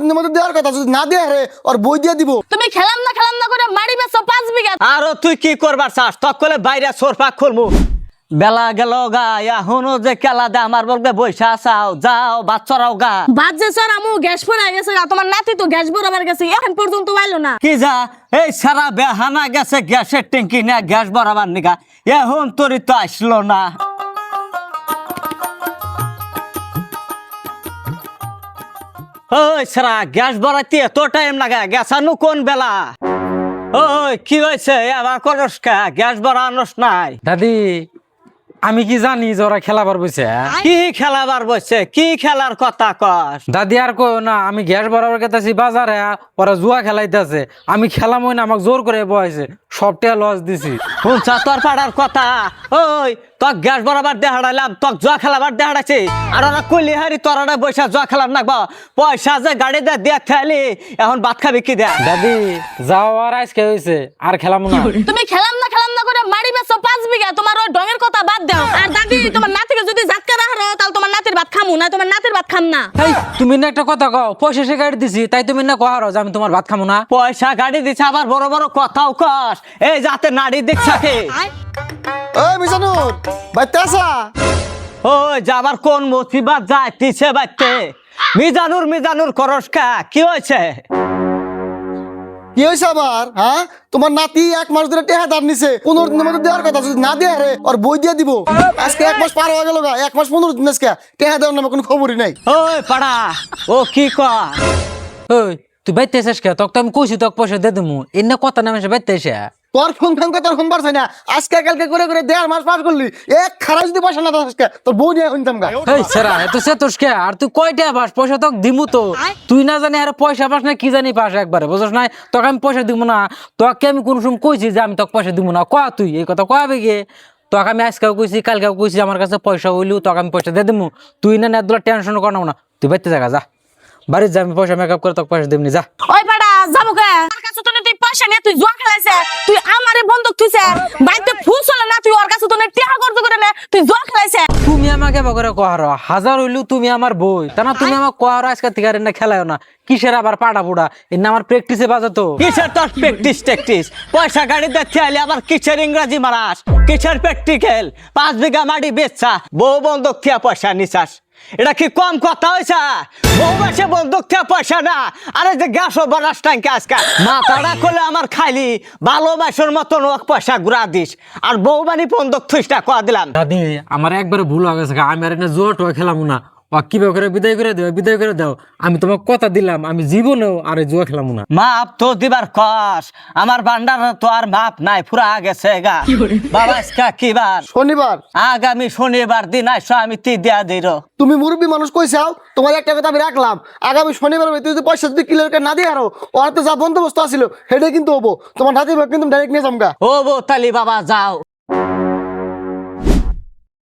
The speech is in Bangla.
দিনের মধ্যে দেওয়ার কথা, যদি না দেয় রে ওর বই দিয়ে দিব। তুমি খেলাম না করে মারি বেছো 5 বিঘা। আর তুই কি করবার চাস? তকলে বাইরে সোরফা খুলমু। বেলা গেল গা, এখনো যে খেলা দে আমার বলবে বৈশা চাও, যাও বাচ্চারাও গা। বাদ যে স্যার আমু গ্যাস পড়া গেছে গা, তোমার নাতি তো গ্যাস ভরাবার গেছে, এখন পর্যন্ত আইলো না। কি যা এই সারা বেহানা গেছে গ্যাসের ট্যাঙ্কি না গ্যাস ভরাবার নিগা, এখন তোরই তো আসলো না। ওই সারা গ্যাস ভরাইতে এত টাইম লাগে, গ্যাস আনু কোন বেলা? ওই কি হয়েছে আবার করস কা? গ্যাস ভরানোস নাই? দাদি আমি কি জানি যে ওরা খেলাবার বসে। কি খেলাবার বসে? কি খেলার কথা কস? দাদি আর কই না, আমি গ্যাস বরাবর গেতেছি বাজারে, ওরা জুয়া খেলাইতেছে, আমি খেলাম না, আমাকে জোর করে বয়সে সবটা লস দিছি। শুনছা তোর পাড়ার কথা? ওই তোক গ্যাস বরাবার দেখাড়াইলাম, তোক জুয়া খেলাবার দেখাড়াইছি, আর ওরা কইলি হারি তোরা বৈশা জুয়া খেলার নাকবা, পয়সা যে গাড়ি দিয়ে খেলি, এখন ভাত খাবি কি দেয়া? দাদি যাও আর আজকে হয়েছে, আর খেলাম না। তুমি খেলাম না করে মারি বেছো 5 বিঘা, তোমার ওই ডঙের কথা বাদ দাও। আর দাদি তোমার নাতিকে যদি জাতকা রাখো তাহলে তোমার নাতির ভাত খামু না, তোমার নাতির ভাত খাম না। এই তুমি না একটা কথা কও, পয়সা সে গাড়ি দিছি তাই তুমি না কহারো যে আমি তোমার ভাত খামো না? পয়সা গাড়ি দিছে আবার বড় বড় কথাও কস, এই যাতে নারী দেখছাকে। এই মিজানুর বাইতে আসা। ওই যাবার কোন মুসিবত যাইতিছে বাইতে? মিজানুর করস কা? কি হয়েছে? কি হয়েছে আবার? হ্যাঁ, তোমার নাতি 1 মাস ধরে টেহা দাম নিছে, 15 দিনের মধ্যে দেওয়ার কথা, যদি না দেয় রে ওর বই দিয়ে দিব। আজকে 1 মাস পার হয়ে গেল গা, 1 মাস 15 দিন আজকে টেহা দেওয়ার নামে কোনো খবরই নাই। ওই পাড়া ও কি কর? ওই তুই বাইতে এসেস কে? তোকে তো আমি কইছি তোকে পয়সা দিয়ে দেবো, এনে কথা নামে বাইতে এসে। তোর ফোন তোর ফোন পারছে না, আজকে কালকে করে 1.5 মাস পার করলি, এক খারাপ যদি পয়সা না আজকে তোর বউ নিয়ে শুনতাম গা। এই সেরা এত সেতোস কে? আর তুই কয়টা পাস? পয়সা তোকে দিমু তো, তুই না জানি আর পয়সা পাস না কি জানি পাস একবারে, বুঝছ না? তোকে আমি পয়সা দিব না, তোকে আমি কোন সময় কইছি যে আমি তোকে পয়সা দিব না? কয়া তুই এই কথা কয়াবে গিয়ে? তোকে আমি আজকেও কইছি কালকেও কইছি আমার কাছে পয়সা হইলেও তোকে আমি পয়সা দিয়ে দেবো, তুই না এতগুলো টেনশন কর না, তুই বাইতে জায়গা যা, বাড়ির যা, আমি পয়সা মেকআপ করে তোকে পয়সা দেবনি যা। ওই পাড়া যাবো কে? তোর কাছে তো তুই পয়সা নিয়ে তুই জুয়া খেলাইছে, তুই আমারে বন্ধক থুইছে, বাইতে ফুস হলো না, তুই ওর কাছে তো টিহা করতে করে না, তুই জুয়া খেলাইছে। তুমি আমাকে বকরে কহারো, হাজার হইলেও তুমি আমার বই, তা না তুমি আমার কহারো আজকে থেকে আর না খেলায় না। কিসের আবার পাড়া পুড়া? এর না আমার প্র্যাকটিসে বাজাতো। কিসের তোর প্র্যাকটিস? পয়সা গাড়ি দেখতে আইলে আবার কিসের ইংরাজি মারাস? কিসের প্র্যাকটিক্যাল? 5 বিঘা মাটি বেচছা, বউ বন্ধক থিয়া পয়সা নিছাস, এটা কি কম কথা হয়েছে? বউ মাসে বন্ধক থিয়া পয়সা না, আরে যে গ্যাস বরাস ট্যাঙ্কে আজকে মাথাটা করলে আমার খাইলি ভালোবাসার মতন ওক পয়সা ঘুরা দিস, আর বউ মানে বন্ধক থুইসটা কয়া দিলাম। দাদি আমার একবারে ভুল হয়ে গেছে, আমি আর জুয়া টুয়া খেলাম না, ও কিভাবে করে বিদায় করে দাও। আমি তোমাকে কথা দিলাম আমি জীবনেও আর জুয়া খেলাম না। মাপ তো দিবার কস, আমার ভান্ডার তো আর মাপ নাই, পুরা গেছে গা। বাবা আজকে কি বার? শনিবার। আগামী শনিবার দিন আইসো, আমি তি দিয়া দিই। তুমি মুরব্বী মানুষ কইছাও, তোমার একটা কথা আমি রাখলাম, আগামী শনিবার তুই যদি পয়সা যদি ক্লিয়ার না দিয়ে আরো ওর তো যা বন্দোবস্ত আছিল সেটাই কিন্তু হবো, তোমার নাতির কিন্তু ডাইরেক্ট নিয়ে যামগা। ও বো তালি বাবা যাও।